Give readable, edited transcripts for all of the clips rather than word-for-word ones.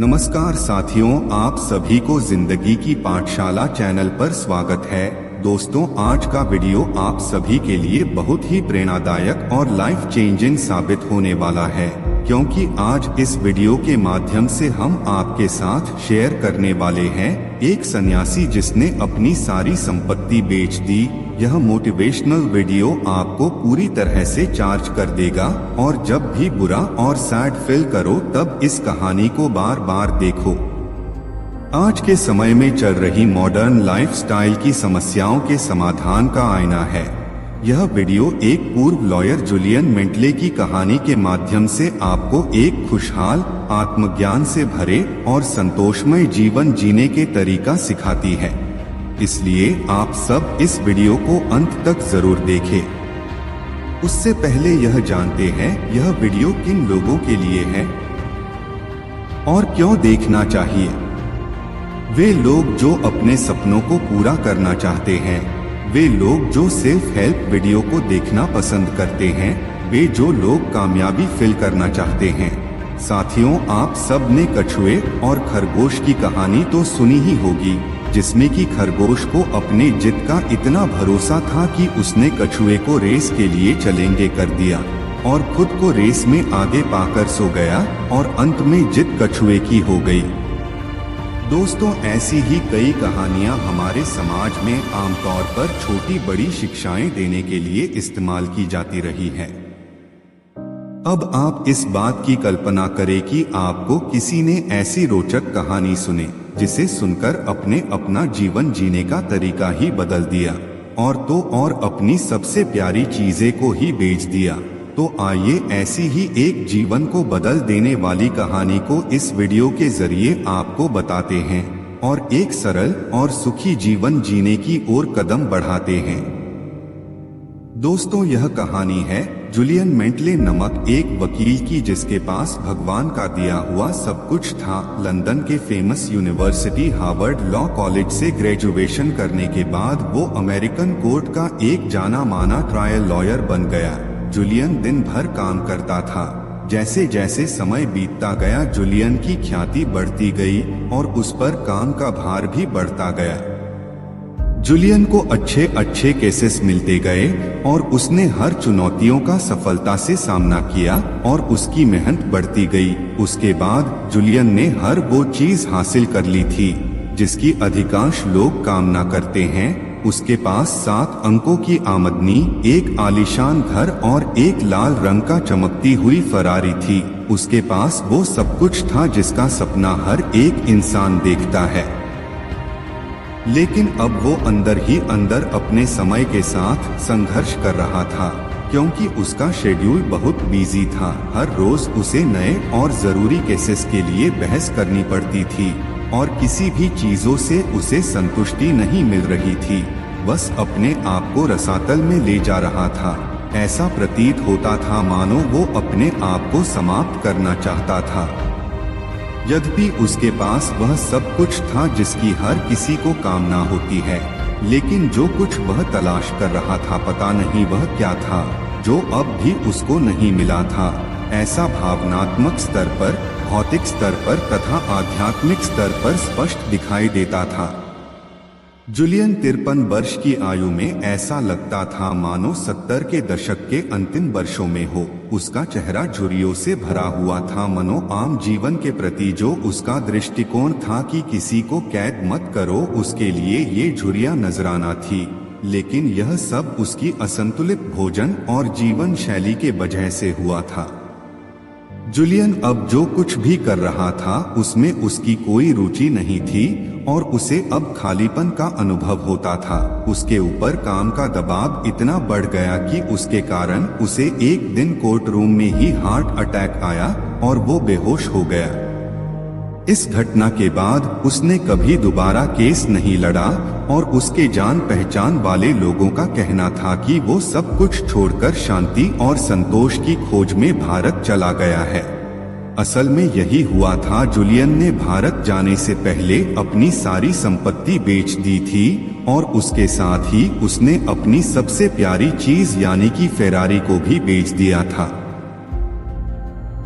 नमस्कार साथियों, आप सभी को जिंदगी की पाठशाला चैनल पर स्वागत है। दोस्तों, आज का वीडियो आप सभी के लिए बहुत ही प्रेरणादायक और लाइफ चेंजिंग साबित होने वाला है, क्योंकि आज इस वीडियो के माध्यम से हम आपके साथ शेयर करने वाले हैं एक सन्यासी जिसने अपनी सारी संपत्ति बेच दी। यह मोटिवेशनल वीडियो आपको पूरी तरह से चार्ज कर देगा और जब भी बुरा और सैड फील करो तब इस कहानी को बार बार देखो। आज के समय में चल रही मॉडर्न लाइफस्टाइल की समस्याओं के समाधान का आईना है। यह वीडियो एक पूर्व लॉयर जुलियन मेंटले की कहानी के माध्यम से आपको एक खुशहाल, आत्मज्ञान से भरे और संतोषमय जीवन जीने के तरीका सिखाती है। इसलिए आप सब इस वीडियो को अंत तक जरूर देखें। उससे पहले यह जानते हैं यह वीडियो किन लोगों के लिए है और क्यों देखना चाहिए। वे लोग जो अपने सपनों को पूरा करना चाहते हैं, वे लोग जो सेल्फ हेल्प वीडियो को देखना पसंद करते हैं, वे जो लोग कामयाबी फील करना चाहते हैं। साथियों, आप सब ने कछुए और खरगोश की कहानी तो सुनी ही होगी, जिसमें कि खरगोश को अपने जिद का इतना भरोसा था कि उसने कछुए को रेस के लिए चैलेंज कर दिया और खुद को रेस में आगे पाकर सो गया और अंत में जिद कछुए की हो गई। दोस्तों, ऐसी ही कई कहानियां हमारे समाज में आमतौर पर छोटी बड़ी शिक्षाएं देने के लिए इस्तेमाल की जाती रही है। अब आप इस बात की कल्पना करें कि आपको किसी ने ऐसी रोचक कहानी सुने जिसे सुनकर अपने अपना जीवन जीने का तरीका ही बदल दिया और अपनी सबसे प्यारी चीजें को ही बेच दिया। तो आइए ऐसी ही एक जीवन को बदल देने वाली कहानी को इस वीडियो के जरिए आपको बताते हैं और एक सरल और सुखी जीवन जीने की ओर कदम बढ़ाते हैं। दोस्तों, यह कहानी है जुलियन मेंटले नामक एक वकील की, जिसके पास भगवान का दिया हुआ सब कुछ था। लंदन के famous university Harvard law college से ग्रेजुएशन करने के बाद वो अमेरिकन कोर्ट का एक जाना माना ट्रायल लॉयर बन गया। जुलियन दिन भर काम करता था। जैसे जैसे समय बीतता गया, जुलियन की ख्याति बढ़ती गई और उस पर काम का भार भी बढ़ता गया। जुलियन को अच्छे अच्छे केसेस मिलते गए और उसने हर चुनौतियों का सफलता से सामना किया और उसकी मेहनत बढ़ती गई। उसके बाद जुलियन ने हर वो चीज हासिल कर ली थी जिसकी अधिकांश लोग कामना करते हैं। उसके पास 7 अंकों की आमदनी, एक आलीशान घर और एक लाल रंग का चमकती हुई फरारी थी। उसके पास वो सब कुछ था जिसका सपना हर एक इंसान देखता है। लेकिन अब वो अंदर ही अंदर अपने समय के साथ संघर्ष कर रहा था, क्योंकि उसका शेड्यूल बहुत बिजी था। हर रोज उसे नए और जरूरी केसेस के लिए बहस करनी पड़ती थी और किसी भी चीजों से उसे संतुष्टि नहीं मिल रही थी। बस अपने आप को रसातल में ले जा रहा था। ऐसा प्रतीत होता था मानो वो अपने आप को समाप्त करना चाहता था। यद्यपि उसके पास वह सब कुछ था जिसकी हर किसी को कामना होती है, लेकिन जो कुछ वह तलाश कर रहा था, पता नहीं वह क्या था जो अब भी उसको नहीं मिला था। ऐसा भावनात्मक स्तर पर, भौतिक स्तर पर तथा आध्यात्मिक स्तर पर स्पष्ट दिखाई देता था। जुलियन 53 वर्ष की आयु में ऐसा लगता था मानो 70 के दशक के अंतिम वर्षों में हो। उसका चेहरा झुर्रियों से भरा हुआ था। मनो आम जीवन के प्रति जो उसका दृष्टिकोण था कि किसी को कैद मत करो, उसके लिए ये झुर्रियां नजराना थी। लेकिन यह सब उसकी असंतुलित भोजन और जीवन शैली के वजह से हुआ था। जुलियन अब जो कुछ भी कर रहा था उसमें उसकी कोई रुचि नहीं थी और उसे अब खालीपन का अनुभव होता था। उसके ऊपर काम का दबाव इतना बढ़ गया कि उसके कारण उसे एक दिन कोर्ट रूम में ही हार्ट अटैक आया और वो बेहोश हो गया। इस घटना के बाद उसने कभी दोबारा केस नहीं लड़ा और उसके जान पहचान वाले लोगों का कहना था कि वो सब कुछ छोड़कर शांति और संतोष की खोज में भारत चला गया है। असल में यही हुआ था। जुलियन ने भारत जाने से पहले अपनी सारी संपत्ति बेच दी थी और उसके साथ ही उसने अपनी सबसे प्यारी चीज यानी कि फेरारी को भी बेच दिया था।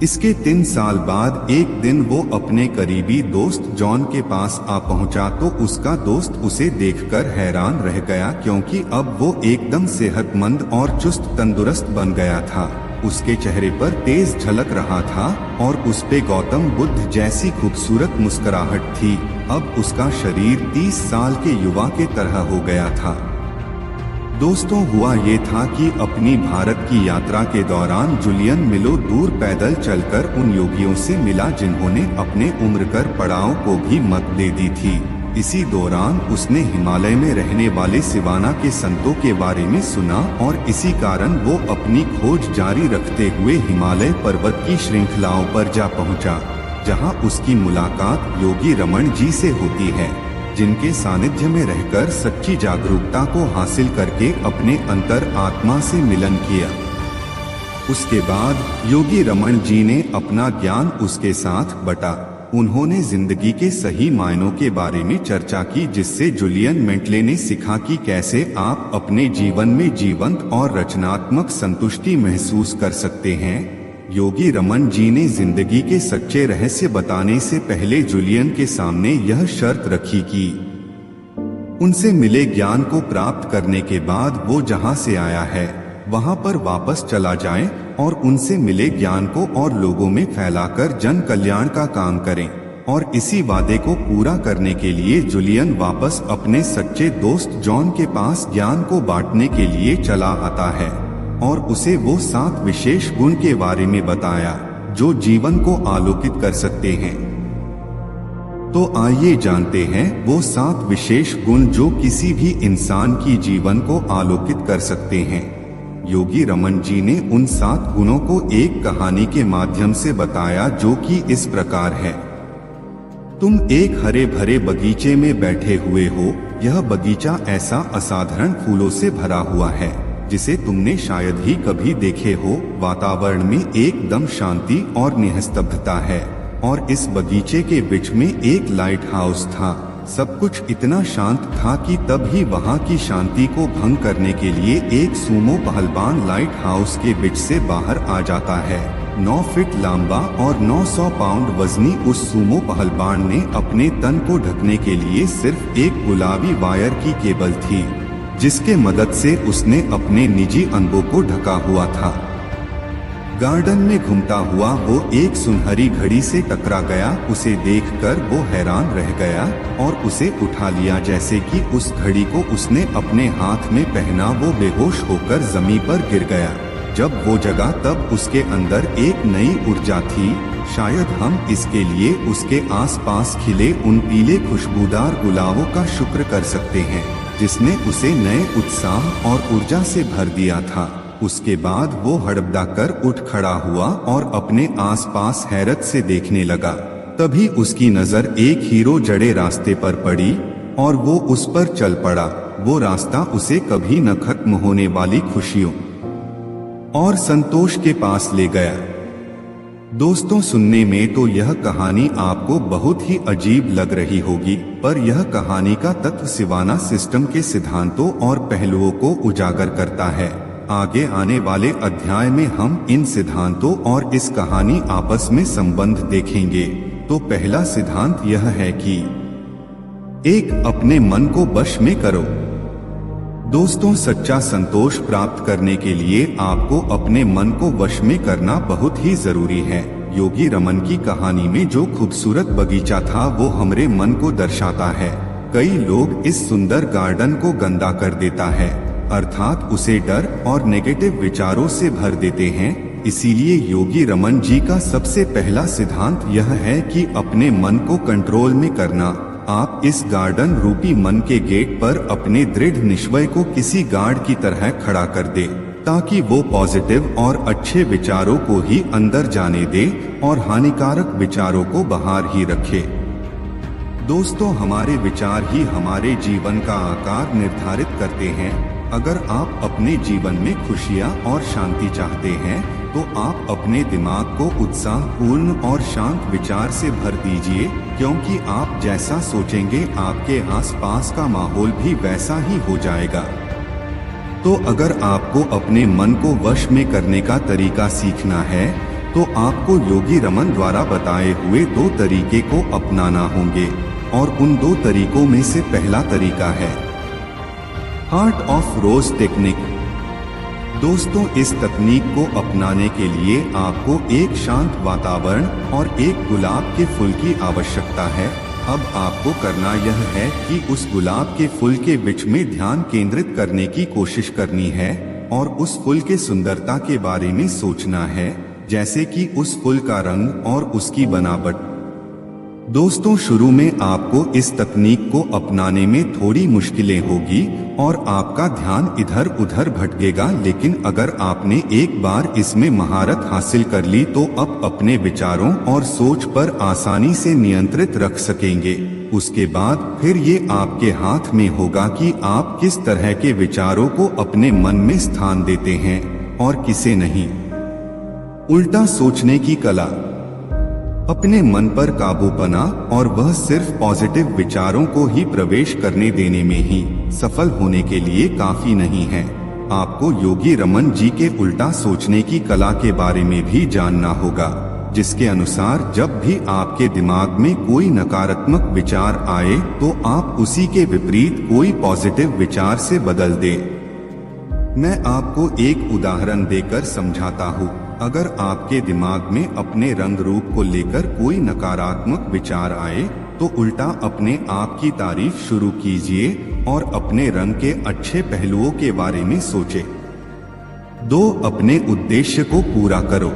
इसके 3 साल बाद एक दिन वो अपने करीबी दोस्त जॉन के पास आ पहुंचा तो उसका दोस्त उसे देखकर हैरान रह गया, क्योंकि अब वो एकदम सेहतमंद और चुस्त तंदुरुस्त बन गया था। उसके चेहरे पर तेज झलक रहा था और उस पे गौतम बुद्ध जैसी खूबसूरत मुस्कुराहट थी। अब उसका शरीर 30 साल के युवा के तरह हो गया था। दोस्तों, हुआ ये था कि अपनी भारत की यात्रा के दौरान जूलियन मिलो दूर पैदल चलकर उन योगियों से मिला जिन्होंने अपने उम्र कर पड़ाव को भी मत दे दी थी। इसी दौरान उसने हिमालय में रहने वाले सिवाना के संतों के बारे में सुना और इसी कारण वो अपनी खोज जारी रखते हुए हिमालय पर्वत की श्रृंखलाओं पर जा पहुंचा, जहां उसकी मुलाकात योगी रमन जी से होती है, जिनके सानिध्य में रहकर सच्ची जागरूकता को हासिल करके अपने अंतर आत्मा से मिलन किया। उसके बाद योगी रमन जी ने अपना ज्ञान उसके साथ बटा। उन्होंने जिंदगी के सही मायनों के बारे में चर्चा की, जिससे जूलियन मेंटले ने सीखा कि कैसे आप अपने जीवन में जीवंत और रचनात्मक संतुष्टि महसूस कर सकते हैं। योगी रमन जी ने जिंदगी के सच्चे रहस्य बताने से पहले जूलियन के सामने यह शर्त रखी कि उनसे मिले ज्ञान को प्राप्त करने के बाद वो जहां से आया है वहां पर वापस चला जाए और उनसे मिले ज्ञान को और लोगों में फैलाकर जन कल्याण का काम करें। और इसी वादे को पूरा करने के लिए जूलियन वापस अपने सच्चे दोस्त जॉन के पास ज्ञान को बांटने के लिए चला आता है और उसे वो 7 विशेष गुण के बारे में बताया जो जीवन को आलोकित कर सकते हैं। तो आइए जानते हैं वो 7 विशेष गुण जो किसी भी इंसान की जीवन को आलोकित कर सकते हैं। योगी रमन जी ने उन 7 गुणों को एक कहानी के माध्यम से बताया, जो कि इस प्रकार है। तुम एक हरे भरे बगीचे में बैठे हुए हो। यह बगीचा ऐसा असाधारण फूलों से भरा हुआ है जिसे तुमने शायद ही कभी देखे हो। वातावरण में एकदम शांति और निस्तब्धता है और इस बगीचे के बीच में एक लाइट हाउस था। सब कुछ इतना शांत था कि तभी वहां की शांति को भंग करने के लिए एक सूमो पहलवान लाइट हाउस के बीच से बाहर आ जाता है। 9 फीट लंबा और 900 पाउंड वजनी उस सूमो पहलवान ने अपने तन को ढकने के लिए सिर्फ एक गुलाबी वायर की केबल थी, जिसके मदद से उसने अपने निजी अंगों को ढका हुआ था। गार्डन में घूमता हुआ वो एक सुनहरी घड़ी से टकरा गया। उसे देखकर वो हैरान रह गया और उसे उठा लिया। जैसे कि उस घड़ी को उसने अपने हाथ में पहना, वो बेहोश होकर जमीन पर गिर गया। जब वो जगा तब उसके अंदर एक नई ऊर्जा थी। शायद हम इसके लिए उसके आसपास खिले उन पीले खुशबूदार गुलाबों का शुक्र कर सकते हैं, जिसने उसे नए उत्साह और ऊर्जा से भर दिया था। उसके बाद वो हड़बड़ाकर उठ खड़ा हुआ और अपने आसपास हैरत से देखने लगा। तभी उसकी नजर एक हीरो जड़े रास्ते पर पड़ी और वो उस पर चल पड़ा। वो रास्ता उसे कभी न खत्म होने वाली खुशियों और संतोष के पास ले गया। दोस्तों, सुनने में तो यह कहानी आपको बहुत ही अजीब लग रही होगी, पर यह कहानी का तत्व सिवाना सिस्टम के सिद्धांतों और पहलुओं को उजागर करता है। आगे आने वाले अध्याय में हम इन सिद्धांतों और इस कहानी आपस में संबंध देखेंगे। तो पहला सिद्धांत यह है कि 1. अपने मन को वश में करो। दोस्तों, सच्चा संतोष प्राप्त करने के लिए आपको अपने मन को वश में करना बहुत ही जरूरी है। योगी रमन की कहानी में जो खूबसूरत बगीचा था वो हमारे मन को दर्शाता है। कई लोग इस सुंदर गार्डन को गंदा कर देता है, अर्थात उसे डर और नेगेटिव विचारों से भर देते हैं। इसीलिए योगी रमन जी का सबसे पहला सिद्धांत यह है कि अपने मन को कंट्रोल में करना। आप इस गार्डन रूपी मन के गेट पर अपने दृढ़ निश्चय को किसी गार्ड की तरह खड़ा कर दे, ताकि वो पॉजिटिव और अच्छे विचारों को ही अंदर जाने दे और हानिकारक विचारों को बाहर ही रखे। दोस्तों, हमारे विचार ही हमारे जीवन का आकार निर्धारित करते हैं। अगर आप अपने जीवन में खुशियाँ और शांति चाहते हैं तो आप अपने दिमाग को उत्साहपूर्ण और शांत विचार से भर दीजिए, क्योंकि आप जैसा सोचेंगे आपके आसपास का माहौल भी वैसा ही हो जाएगा। तो अगर आपको अपने मन को वश में करने का तरीका सीखना है तो आपको योगी रमन द्वारा बताए हुए 2 तरीके को अपनाना होंगे और उन 2 तरीकों में से पहला तरीका है हार्ट ऑफ रोज टेक्निक। दोस्तों, इस तकनीक को अपनाने के लिए आपको एक शांत वातावरण और एक गुलाब के फूल की आवश्यकता है। अब आपको करना यह है कि उस गुलाब के फूल के बीच में ध्यान केंद्रित करने की कोशिश करनी है और उस फूल के सुंदरता के बारे में सोचना है, जैसे कि उस फूल का रंग और उसकी बनावट। दोस्तों, शुरू में आपको इस तकनीक को अपनाने में थोड़ी मुश्किलें होगी और आपका ध्यान इधर उधर भटकेगा, लेकिन अगर आपने एक बार इसमें महारत हासिल कर ली तो अब अपने विचारों और सोच पर आसानी से नियंत्रित रख सकेंगे। उसके बाद फिर ये आपके हाथ में होगा कि आप किस तरह के विचारों को अपने मन में स्थान देते हैं और किसे नहीं। उल्टा सोचने की कला। अपने मन पर काबू पाना और वह सिर्फ पॉजिटिव विचारों को ही प्रवेश करने देने में ही सफल होने के लिए काफी नहीं है। आपको योगी रमन जी के उल्टा सोचने की कला के बारे में भी जानना होगा, जिसके अनुसार जब भी आपके दिमाग में कोई नकारात्मक विचार आए तो आप उसी के विपरीत कोई पॉजिटिव विचार से बदल दें। मैं आपको एक उदाहरण देकर समझाता हूँ। अगर आपके दिमाग में अपने रंग रूप को लेकर कोई नकारात्मक विचार आए तो उल्टा अपने आप की तारीफ शुरू कीजिए और अपने रंग के अच्छे पहलुओं के बारे में सोचें। 2. अपने उद्देश्य को पूरा करो।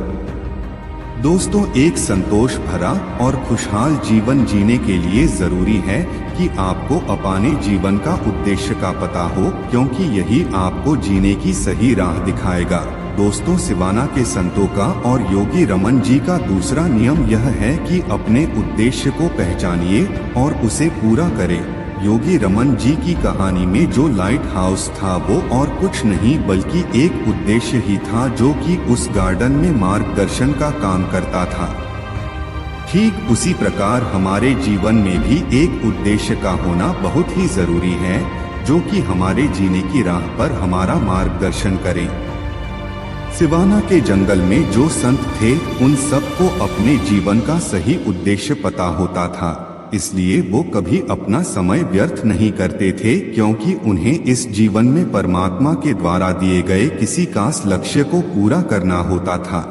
दोस्तों, एक संतोष भरा और खुशहाल जीवन जीने के लिए जरूरी है कि आपको अपने जीवन का उद्देश्य का पता हो, क्योंकि यही आपको जीने की सही राह दिखाएगा। दोस्तों, सिवाना के संतों का और योगी रमन जी का दूसरा नियम यह है कि अपने उद्देश्य को पहचानिए और उसे पूरा करें। योगी रमन जी की कहानी में जो लाइट हाउस था वो और कुछ नहीं बल्कि एक उद्देश्य ही था, जो कि उस गार्डन में मार्गदर्शन का काम करता था। ठीक उसी प्रकार हमारे जीवन में भी एक उद्देश्य का होना बहुत ही जरूरी है, जो कि हमारे जीने की राह पर हमारा मार्गदर्शन करे। सिवाना के जंगल में जो संत थे उन सबको अपने जीवन का सही उद्देश्य पता होता था, इसलिए वो कभी अपना समय व्यर्थ नहीं करते थे, क्योंकि उन्हें इस जीवन में परमात्मा के द्वारा दिए गए किसी खास लक्ष्य को पूरा करना होता था।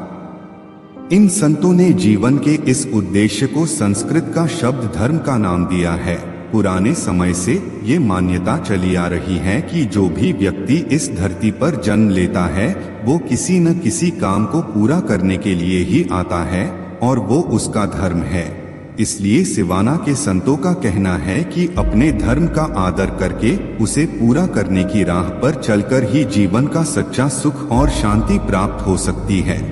इन संतों ने जीवन के इस उद्देश्य को संस्कृत का शब्द धर्म का नाम दिया है। पुराने समय से ये मान्यता चली आ रही है कि जो भी व्यक्ति इस धरती पर जन्म लेता है वो किसी न किसी काम को पूरा करने के लिए ही आता है और वो उसका धर्म है। इसलिए सिवाना के संतों का कहना है कि अपने धर्म का आदर करके उसे पूरा करने की राह पर चलकर ही जीवन का सच्चा सुख और शांति प्राप्त हो सकती है।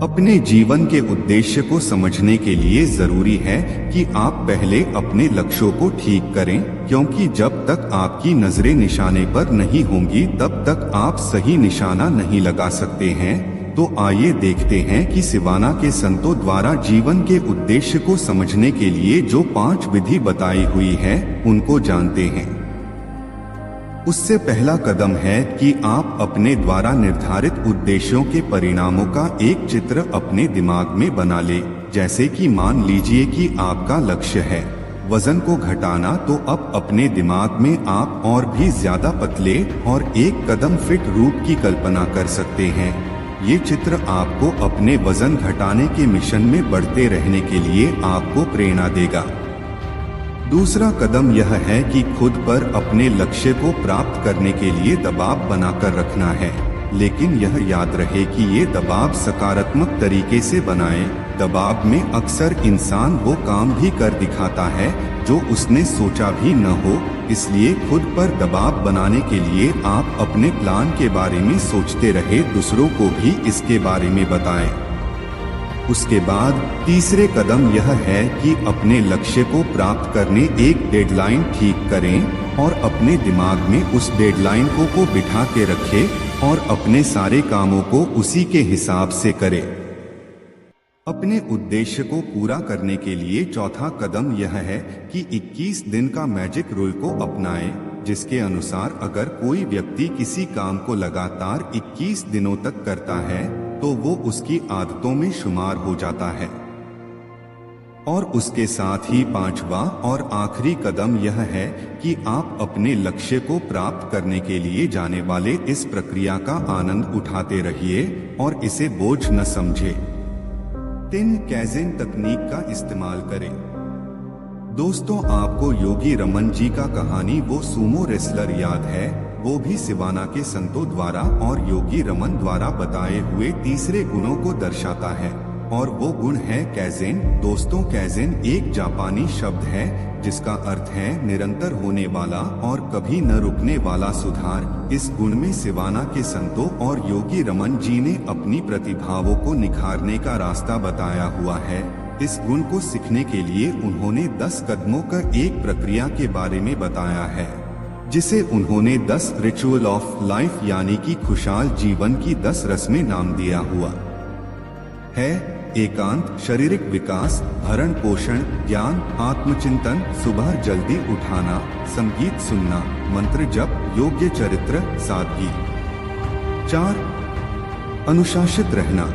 अपने जीवन के उद्देश्य को समझने के लिए जरूरी है कि आप पहले अपने लक्ष्यों को ठीक करें, क्योंकि जब तक आपकी नजरें निशाने पर नहीं होंगी तब तक आप सही निशाना नहीं लगा सकते हैं। तो आइए देखते हैं कि सिवाना के संतों द्वारा जीवन के उद्देश्य को समझने के लिए जो 5 विधि बताई हुई है उनको जानते हैं। उससे पहला कदम है कि आप अपने द्वारा निर्धारित उद्देश्यों के परिणामों का एक चित्र अपने दिमाग में बना लें। जैसे कि मान लीजिए कि आपका लक्ष्य है वजन को घटाना, तो अब अपने दिमाग में आप और भी ज्यादा पतले और एक कदम फिट रूप की कल्पना कर सकते हैं। ये चित्र आपको अपने वजन घटाने के मिशन में बढ़ते रहने के लिए आपको प्रेरणा देगा। दूसरा कदम यह है कि खुद पर अपने लक्ष्य को प्राप्त करने के लिए दबाव बनाकर रखना है, लेकिन यह याद रहे कि ये दबाव सकारात्मक तरीके से बनाएं। दबाव में अक्सर इंसान वो काम भी कर दिखाता है जो उसने सोचा भी न हो, इसलिए खुद पर दबाव बनाने के लिए आप अपने प्लान के बारे में सोचते रहे, दूसरों को भी इसके बारे में बताएं। उसके बाद तीसरे कदम यह है कि अपने लक्ष्य को प्राप्त करने एक डेडलाइन ठीक करें और अपने दिमाग में उस डेडलाइन को बिठा के रखें और अपने सारे कामों को उसी के हिसाब से करें। अपने उद्देश्य को पूरा करने के लिए चौथा कदम यह है कि 21 दिन का मैजिक रूल को अपनाएं, जिसके अनुसार अगर कोई व्यक्ति किसी काम को लगातार 21 दिनों तक करता है तो वो उसकी आदतों में शुमार हो जाता है। और उसके साथ ही पांचवा और आखिरी कदम यह है कि आप अपने लक्ष्य को प्राप्त करने के लिए जाने वाले इस प्रक्रिया का आनंद उठाते रहिए और इसे बोझ न समझे। 3 कैज़ेन तकनीक का इस्तेमाल करें। दोस्तों, आपको योगी रमन जी का कहानी वो सूमो रेसलर याद है? वो भी सिवाना के संतों द्वारा और योगी रमन द्वारा बताए हुए तीसरे गुणों को दर्शाता है, और वो गुण है कैज़ेन। दोस्तों, कैज़ेन एक जापानी शब्द है जिसका अर्थ है निरंतर होने वाला और कभी न रुकने वाला सुधार। इस गुण में सिवाना के संतों और योगी रमन जी ने अपनी प्रतिभाओं को निखारने का रास्ता बताया हुआ है। इस गुण को सीखने के लिए उन्होंने 10 कदमों का एक प्रक्रिया के बारे में बताया है, जिसे उन्होंने 10 रिचुअल ऑफ लाइफ यानी कि खुशहाल जीवन की 10 रस्में नाम दिया हुआ है। एकांत, शारीरिक विकास, भरण पोषण, ज्ञान, आत्मचिंतन, सुबह जल्दी उठाना, संगीत सुनना, मंत्र जप, योग्य चरित्र, सादगी। 4 अनुशासित रहना।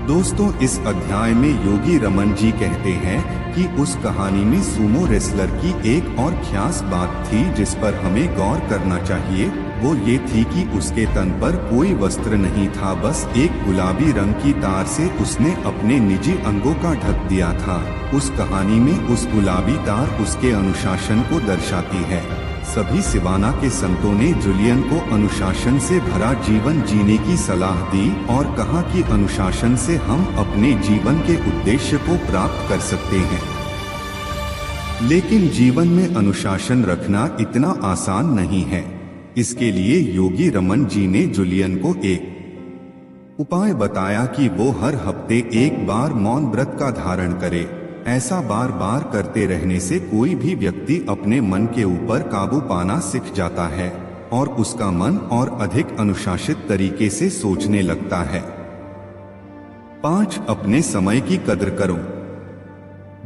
दोस्तों, इस अध्याय में योगी रमन जी कहते हैं कि उस कहानी में सूमो रेसलर की एक और खास बात थी जिस पर हमें गौर करना चाहिए। वो ये थी कि उसके तन पर कोई वस्त्र नहीं था, बस एक गुलाबी रंग की तार से उसने अपने निजी अंगों का ढक दिया था। उस कहानी में उस गुलाबी तार उसके अनुशासन को दर्शाती है। सभी सिवाना के संतों ने जूलियन को अनुशासन से भरा जीवन जीने की सलाह दी और कहा कि अनुशासन से हम अपने जीवन के उद्देश्य को प्राप्त कर सकते हैं। लेकिन जीवन में अनुशासन रखना इतना आसान नहीं है। इसके लिए योगी रमन जी ने जूलियन को एक उपाय बताया कि वो हर हफ्ते एक बार मौन व्रत का धारण करे। ऐसा बार बार करते रहने से कोई भी व्यक्ति अपने मन के ऊपर काबू पाना सीख जाता है और उसका मन और अधिक अनुशासित तरीके से सोचने लगता है। 5 अपने समय की कदर करो।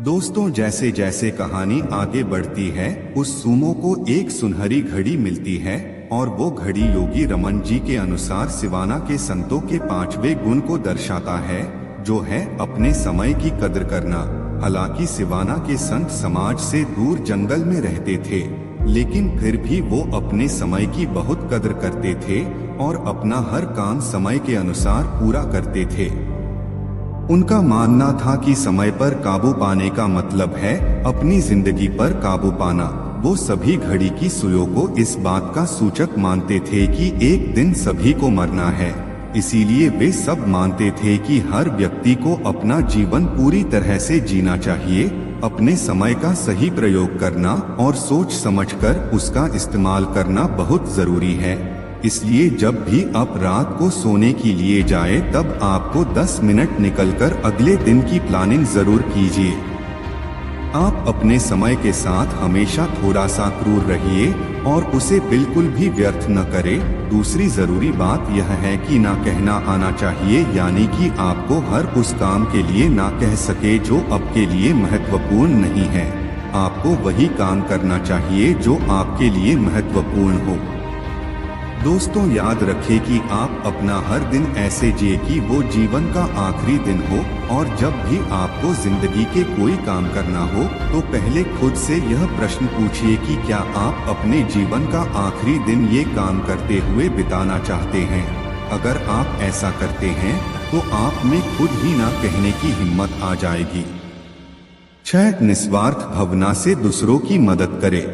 दोस्तों, जैसे जैसे कहानी आगे बढ़ती है उस सूमो को एक सुनहरी घड़ी मिलती है और वो घड़ी योगी रमन जी के अनुसार सिवाना के संतों के 5वें गुण को दर्शाता है, जो है अपने समय की कदर करना। हालांकि सिवाना के संत समाज से दूर जंगल में रहते थे, लेकिन फिर भी वो अपने समय की बहुत कदर करते थे और अपना हर काम समय के अनुसार पूरा करते थे। उनका मानना था कि समय पर काबू पाने का मतलब है अपनी जिंदगी पर काबू पाना। वो सभी घड़ी की सुइयों को इस बात का सूचक मानते थे कि एक दिन सभी को मरना है। इसीलिए वे सब मानते थे कि हर व्यक्ति को अपना जीवन पूरी तरह से जीना चाहिए। अपने समय का सही प्रयोग करना और सोच समझकर उसका इस्तेमाल करना बहुत जरूरी है। इसलिए जब भी आप रात को सोने के लिए जाए तब आपको 10 मिनट निकलकर अगले दिन की प्लानिंग जरूर कीजिए। आप अपने समय के साथ हमेशा थोड़ा सा क्रूर रहिए और उसे बिल्कुल भी व्यर्थ न करें। दूसरी जरूरी बात यह है कि ना कहना आना चाहिए, यानी कि आपको हर उस काम के लिए ना कह सके जो आपके लिए महत्वपूर्ण नहीं है। आपको वही काम करना चाहिए जो आपके लिए महत्वपूर्ण हो। दोस्तों, याद रखें कि आप अपना हर दिन ऐसे जिए कि वो जीवन का आखिरी दिन हो, और जब भी आपको जिंदगी के कोई काम करना हो तो पहले खुद से यह प्रश्न पूछिए कि क्या आप अपने जीवन का आखिरी दिन ये काम करते हुए बिताना चाहते हैं। अगर आप ऐसा करते हैं तो आप में खुद ही ना कहने की हिम्मत आ जाएगी। 6 निस्वार्थ भावना से दूसरों की मदद करे।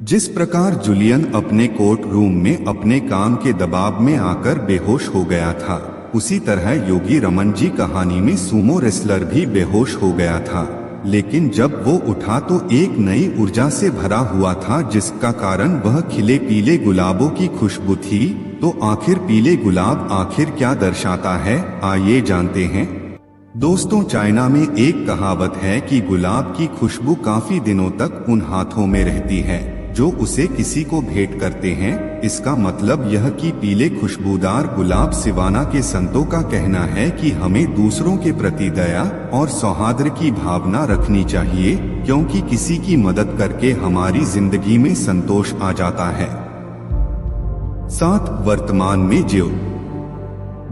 जिस प्रकार जूलियन अपने कोर्ट रूम में अपने काम के दबाव में आकर बेहोश हो गया था, उसी तरह योगी रमन जी कहानी में सूमो रेसलर भी बेहोश हो गया था। लेकिन जब वो उठा तो एक नई ऊर्जा से भरा हुआ था, जिसका कारण वह खिले पीले गुलाबों की खुशबू थी। तो आखिर पीले गुलाब आखिर क्या दर्शाता है, आइए जानते हैं। दोस्तों, चाइना में एक कहावत है कि गुलाब की खुशबू काफी दिनों तक उन हाथों में रहती है जो उसे किसी को भेंट करते हैं। इसका मतलब यह कि पीले खुशबूदार गुलाब सिवाना के संतों का कहना है कि हमें दूसरों के प्रति दया और सौहार्द की भावना रखनी चाहिए, क्योंकि किसी की मदद करके हमारी जिंदगी में संतोष आ जाता है। 7 वर्तमान में जियो।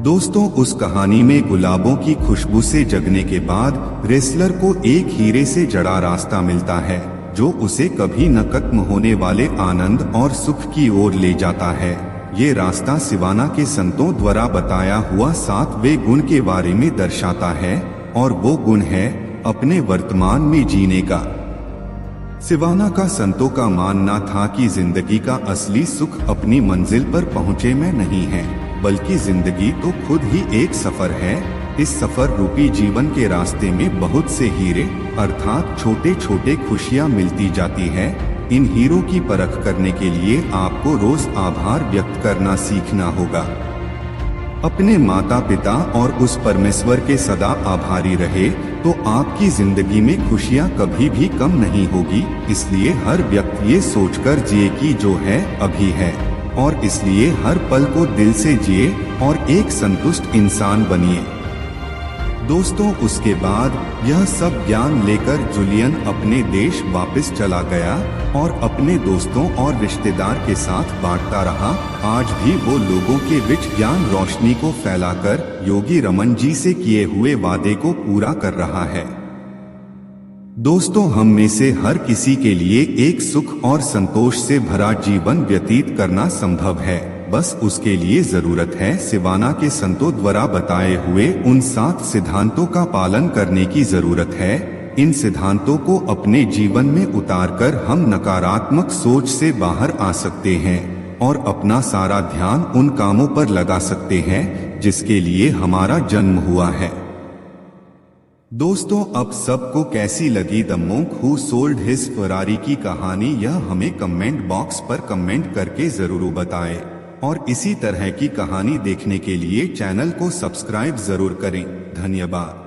दोस्तों, उस कहानी में गुलाबों की खुशबू से जगने के बाद रेसलर को एक हीरे से जड़ा रास्ता मिलता है जो उसे कभी न खत्म होने वाले आनंद और सुख की ओर ले जाता है। ये रास्ता सिवाना के संतों द्वारा बताया हुआ 7वें गुण के बारे में दर्शाता है और वो गुण है अपने वर्तमान में जीने का। सिवाना का संतों का मानना था कि जिंदगी का असली सुख अपनी मंजिल पर पहुँचे में नहीं है, बल्कि जिंदगी तो खुद ही एक सफर है। इस सफर रूपी जीवन के रास्ते में बहुत से हीरे अर्थात छोटे छोटे खुशियाँ मिलती जाती है। इन हीरों की परख करने के लिए आपको रोज आभार व्यक्त करना सीखना होगा। अपने माता पिता और उस परमेश्वर के सदा आभारी रहे तो आपकी जिंदगी में खुशियां कभी भी कम नहीं होगी। इसलिए हर व्यक्ति ये सोचकर जिए कि जो है अभी है, और इसलिए हर पल को दिल से जिए और एक संतुष्ट इंसान बनिए। दोस्तों, उसके बाद यह सब ज्ञान लेकर जूलियन अपने देश वापस चला गया और अपने दोस्तों और रिश्तेदार के साथ बांटता रहा। आज भी वो लोगों के बीच ज्ञान रोशनी को फैलाकर योगी रमन जी से किए हुए वादे को पूरा कर रहा है। दोस्तों, हम में से हर किसी के लिए एक सुख और संतोष से भरा जीवन व्यतीत करना संभव है। बस उसके लिए जरूरत है सिवाना के संतों द्वारा बताए हुए उन 7 सिद्धांतों का पालन करने की जरूरत है। इन सिद्धांतों को अपने जीवन में उतारकर हम नकारात्मक सोच से बाहर आ सकते हैं और अपना सारा ध्यान उन कामों पर लगा सकते हैं जिसके लिए हमारा जन्म हुआ है। दोस्तों, अब सबको कैसी लगी the monk who sold his Ferrari की कहानी, यह हमें कमेंट बॉक्स पर कमेंट करके जरूर बताएं। और इसी तरह की कहानी देखने के लिए चैनल को सब्सक्राइब जरूर करें। धन्यवाद।